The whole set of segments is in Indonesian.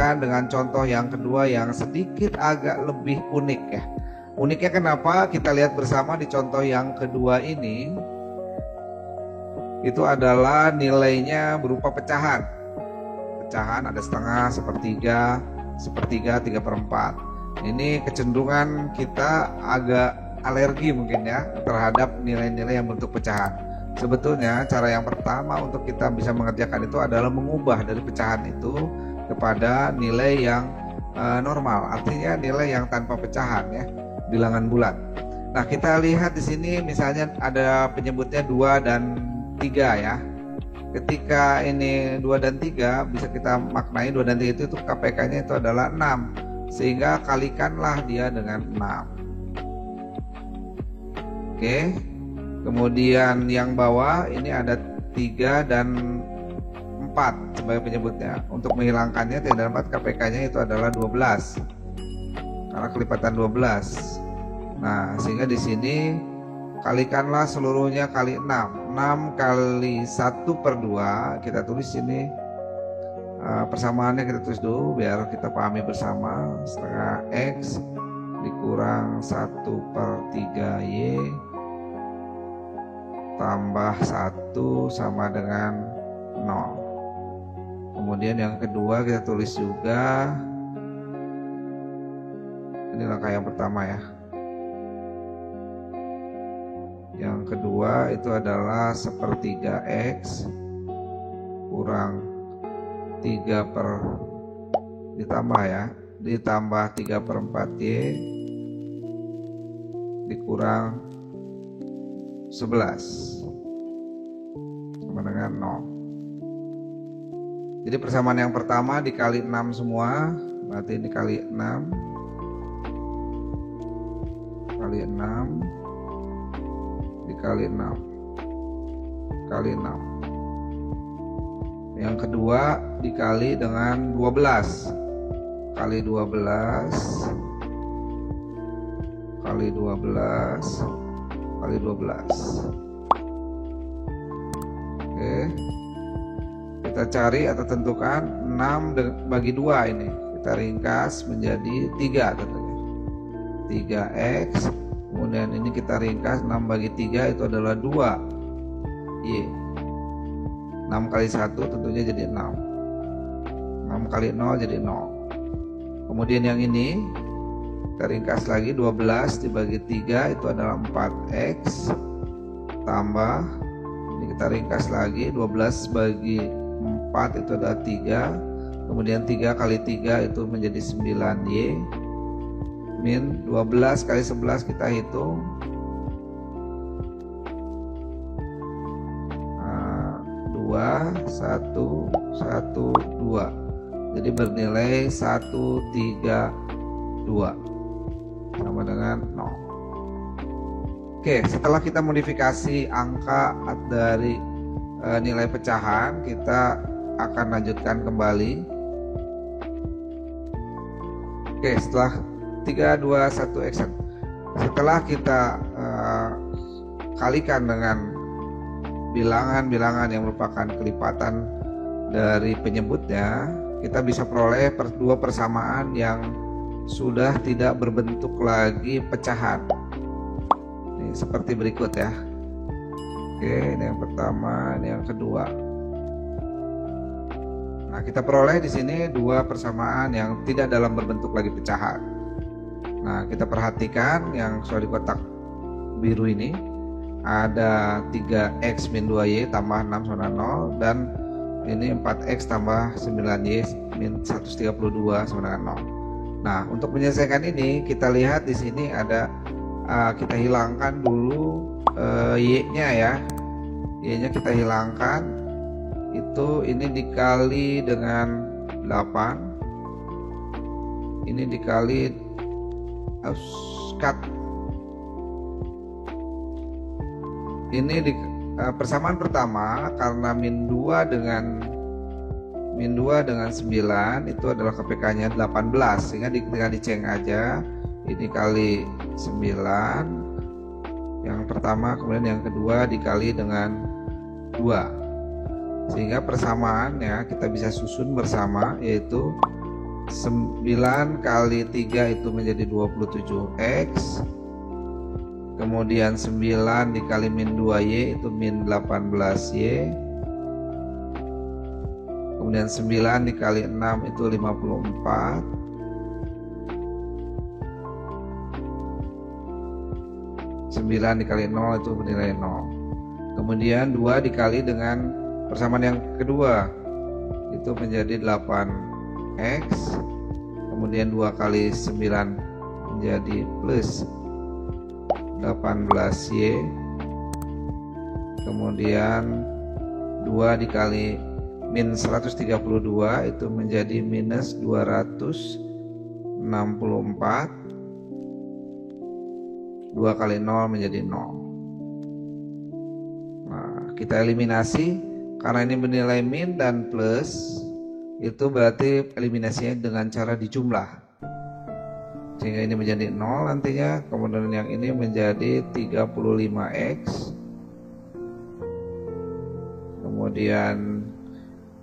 bandingkan dengan contoh yang kedua yang sedikit agak lebih unik ya. Uniknya kenapa? Kita lihat bersama di contoh yang kedua ini. Itu adalah nilainya berupa pecahan. Pecahan ada setengah, sepertiga, sepertiga, 3/4. Ini kecenderungan kita agak alergi mungkin ya terhadap nilai-nilai yang bentuk pecahan. Sebetulnya cara yang pertama untuk kita bisa mengerjakan itu adalah mengubah dari pecahan itu kepada nilai yang normal, artinya nilai yang tanpa pecahan ya, bilangan bulat. Nah, kita lihat di sini misalnya ada penyebutnya 2 dan 3 ya. Ketika ini 2 dan 3 bisa kita maknai 2 dan 3 itu KPK-nya itu adalah 6. Sehingga kalikanlah dia dengan 6. Oke. Kemudian yang bawah ini ada 3 dan 4 sebagai penyebutnya. Untuk menghilangkannya 3 dan 4 KPK-nya itu adalah 12. Karena kelipatan 12. Nah, sehingga di sini kalikanlah seluruhnya kali 6. 6 kali 1/2 kita tulis ini persamaannya kita tulis dulu biar kita pahami bersama. Setengah X dikurang 1/3Y tambah 1 sama dengan 0. Kemudian yang kedua kita tulis juga, ini langkah yang pertama ya. Yang kedua itu adalah 1/3 X kurang 3 ditambah ya, ditambah 3/4 Y dikurang 11 sama dengan 0. Jadi persamaan yang pertama dikali 6 semua, berarti dikali 6 kali 6 dikali 6 kali 6. Yang kedua dikali dengan 12 kali 12 kali 12 kali 12. Oke, kita cari atau tentukan 6 bagi 2 ini kita ringkas menjadi 3 tentunya 3X. Kemudian ini kita ringkas 6 bagi 3 itu adalah 2 Y. 6 kali 1 tentunya jadi 6. 6 kali 0 jadi 0. Kemudian yang ini kita ringkas lagi, 12 dibagi 3 itu adalah 4X tambah, ini kita ringkas lagi, 12 bagi 4 itu adalah 3. Kemudian 3 kali 3 itu menjadi 9Y min 12 kali 11 kita hitung 2 1 1 2, jadi bernilai 132 sama dengan 0. Oke, setelah kita modifikasi angka dari nilai pecahan, kita akan lanjutkan kembali. Oke, setelah 3, 2, 1 action. Setelah kita kalikan dengan bilangan-bilangan yang merupakan kelipatan dari penyebutnya, kita bisa peroleh dua persamaan yang sudah tidak berbentuk lagi pecahan. Ini seperti berikut ya. Oke, ini yang pertama, ini yang kedua. Nah, kita peroleh di sini dua persamaan yang tidak dalam berbentuk lagi pecahan. Nah, kita perhatikan yang sudah di kotak biru ini ada 3X min 2Y tambah 6 sama 0, dan ini 4X tambah 9Y min 132 sama dengan 0. Nah, untuk menyelesaikan ini kita lihat di sini ada kita hilangkan dulu Y-nya ya. Y-nya kita hilangkan. Itu ini dikali dengan 8. Ini dikali cut. Ini di persamaan pertama karena min 2 dengan 9 itu adalah KPK-nya 18, sehingga tinggal diceng aja. Ini kali 9 yang pertama, kemudian yang kedua dikali dengan 2, sehingga persamaannya kita bisa susun bersama, yaitu 9 kali 3 itu menjadi 27x. Kemudian 9 dikali min 2y itu min 18y. Kemudian 9 dikali 6 itu 54. 9 dikali 0 itu bernilai 0. Kemudian 2 dikali dengan persamaan yang kedua itu menjadi 8x. Kemudian 2 kali 9 menjadi plus 18y. Kemudian 2 dikali min 132 itu menjadi minus 264. 2 kali 0 menjadi 0. Nah, kita eliminasi karena ini bernilai min dan plus, itu berarti eliminasinya dengan cara dijumlah. Sehingga ini menjadi 0 nantinya, kemudian yang ini menjadi 35x. Kemudian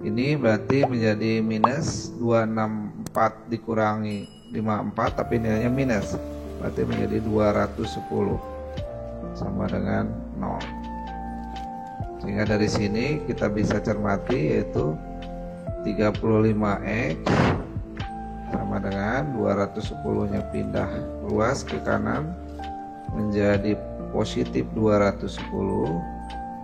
ini berarti menjadi minus 264 dikurangi 54, tapi nilainya minus. Berarti menjadi 210 sama dengan 0. Sehingga dari sini kita bisa cermati yaitu 35x sama dengan 210 nya pindah luas ke kanan menjadi positif 210.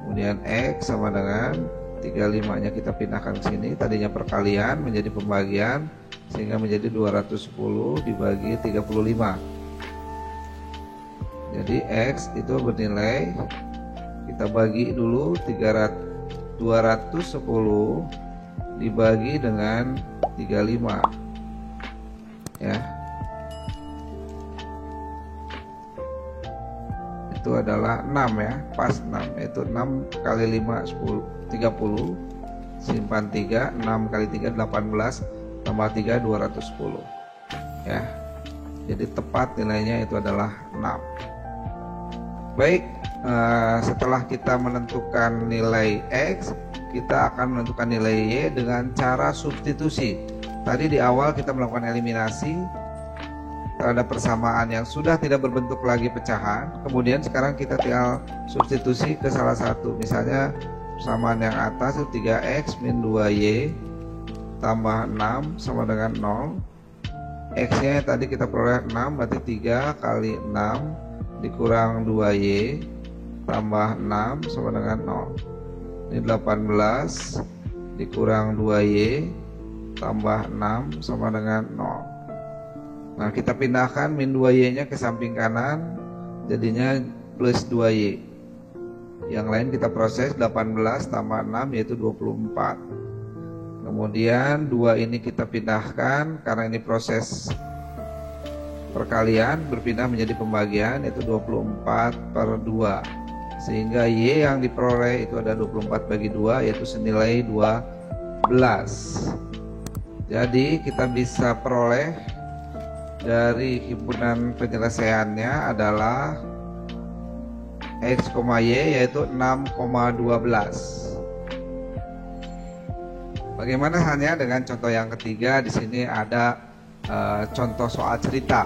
Kemudian x sama dengan 35 nya kita pindahkan ke sini, tadinya perkalian menjadi pembagian sehingga menjadi 210 dibagi 35. Jadi X itu bernilai, kita bagi dulu 210 dibagi dengan 35 ya. Itu adalah 6 ya, pas 6, yaitu 6 kali 5 10 30, simpan 3, 6 kali 3 18, tambah 3 210 ya. Jadi tepat nilainya itu adalah 6. Baik, setelah kita menentukan nilai X, kita akan menentukan nilai Y dengan cara substitusi. Tadi di awal kita melakukan eliminasi terhadap persamaan yang sudah tidak berbentuk lagi pecahan. Kemudian sekarang kita tinggal substitusi ke salah satu. Misalnya persamaan yang atas itu 3x min 2y tambah 6 sama dengan 0. X nya tadi kita peroleh 6, berarti 3 kali 6 dikurang 2y tambah 6 sama dengan 0. Ini 18 dikurang 2y tambah 6 sama dengan 0. Nah, kita pindahkan min 2y nya ke samping kanan, jadinya plus 2y. Yang lain kita proses 18 tambah 6 yaitu 24. Kemudian 2 ini kita pindahkan karena ini proses perkalian, berpindah menjadi pembagian, yaitu 24/2. Sehingga Y yang diperoleh itu ada 24 bagi 2, yaitu senilai 12. Jadi kita bisa peroleh dari himpunan penyelesaiannya adalah X, Y yaitu 6,12. Bagaimana halnya dengan contoh yang ketiga? Di sini ada contoh soal cerita,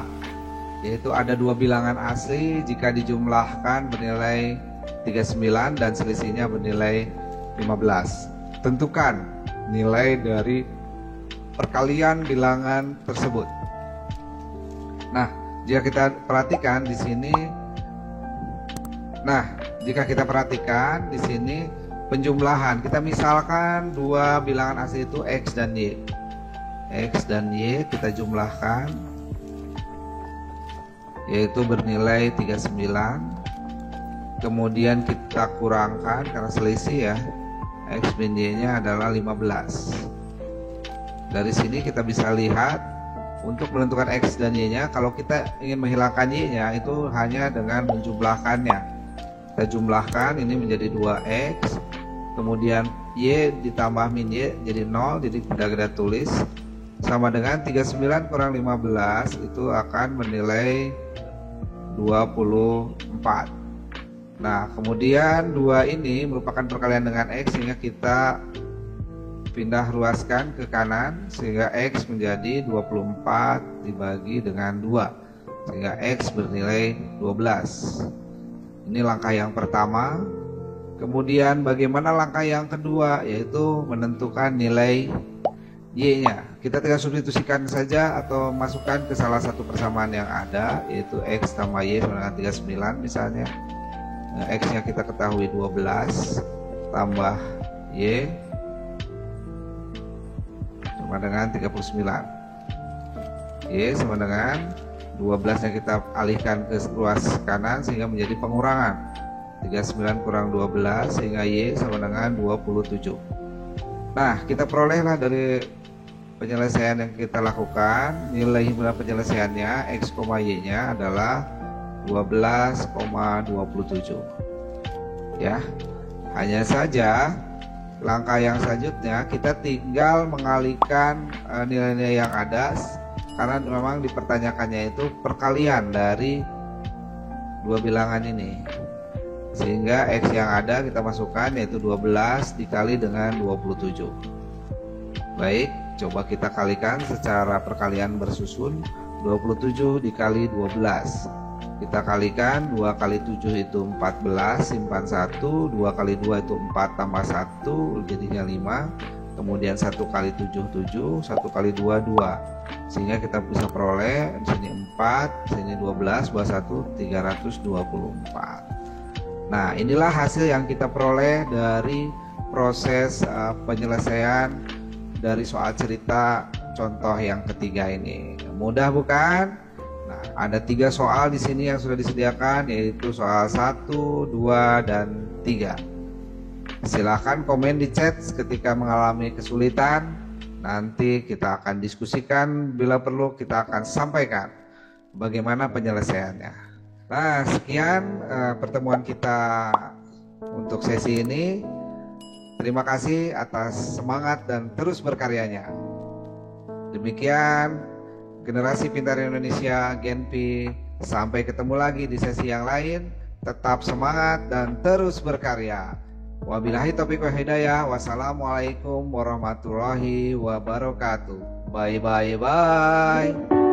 yaitu ada dua bilangan asli, jika dijumlahkan bernilai 39 dan selisihnya bernilai 15. Tentukan nilai dari perkalian bilangan tersebut. Nah, jika kita perhatikan di sini, di sini penjumlahan, kita misalkan dua bilangan asli itu X dan Y. X dan Y kita jumlahkan, yaitu bernilai 39. Kemudian kita kurangkan karena selisih ya, X min Y nya adalah 15. Dari sini kita bisa lihat untuk menentukan X dan Y nya, kalau kita ingin menghilangkan Y nya itu hanya dengan menjumlahkannya. Kita jumlahkan, ini menjadi 2X, kemudian Y ditambah min Y jadi 0, jadi kita tulis sama dengan 39 kurang 15 itu akan bernilai 24. Nah, kemudian 2 ini merupakan perkalian dengan X, sehingga kita dipindah luaskan ke kanan sehingga X menjadi 24 dibagi dengan 2 sehingga X bernilai 12. Ini langkah yang pertama. Kemudian bagaimana langkah yang kedua, yaitu menentukan nilai Y-nya. Kita tinggal substitusikan saja atau masukkan ke salah satu persamaan yang ada, yaitu X tambah Y sama dengan 39 misalnya. Nah, X-nya kita ketahui 12 tambah Y sama dengan 39. Y sama dengan 12 yang kita alihkan ke ruas kanan sehingga menjadi pengurangan. 39 kurang 12 sehingga Y sama dengan 27. Nah, kita perolehlah dari penyelesaian yang kita lakukan, nilai himpunan penyelesaiannya X, Y-nya adalah 12,27. Ya. Hanya saja langkah yang selanjutnya kita tinggal mengalihkan nilai-nilai yang ada, karena memang dipertanyakannya itu perkalian dari dua bilangan ini, sehingga X yang ada kita masukkan yaitu 12 dikali dengan 27. Baik, coba kita kalikan secara perkalian bersusun. 27 dikali 12 kita kalikan, 2 kali 7 itu 14, simpan 1, 2 kali 2 itu 4 tambah 1 jadinya 5, kemudian 1 kali 7 7, 1 kali 2 2, sehingga kita bisa peroleh di sini 4, sini 12, bawah 1 324. Nah, inilah hasil yang kita peroleh dari proses penyelesaian dari soal cerita contoh yang ketiga ini. Mudah bukan? Nah, ada 3 soal di sini yang sudah disediakan, yaitu soal 1, 2, dan 3. Silahkan komen di chat ketika mengalami kesulitan. Nanti kita akan diskusikan, bila perlu kita akan sampaikan bagaimana penyelesaiannya. Nah, sekian pertemuan kita untuk sesi ini. Terima kasih atas semangat dan terus berkaryanya. Demikian Generasi Pintar Indonesia Genpi, sampai ketemu lagi di sesi yang lain. Tetap semangat dan terus berkarya. Wabillahi taufiq wal hidayah. Wassalamualaikum warahmatullahi wabarakatuh. Bye bye bye.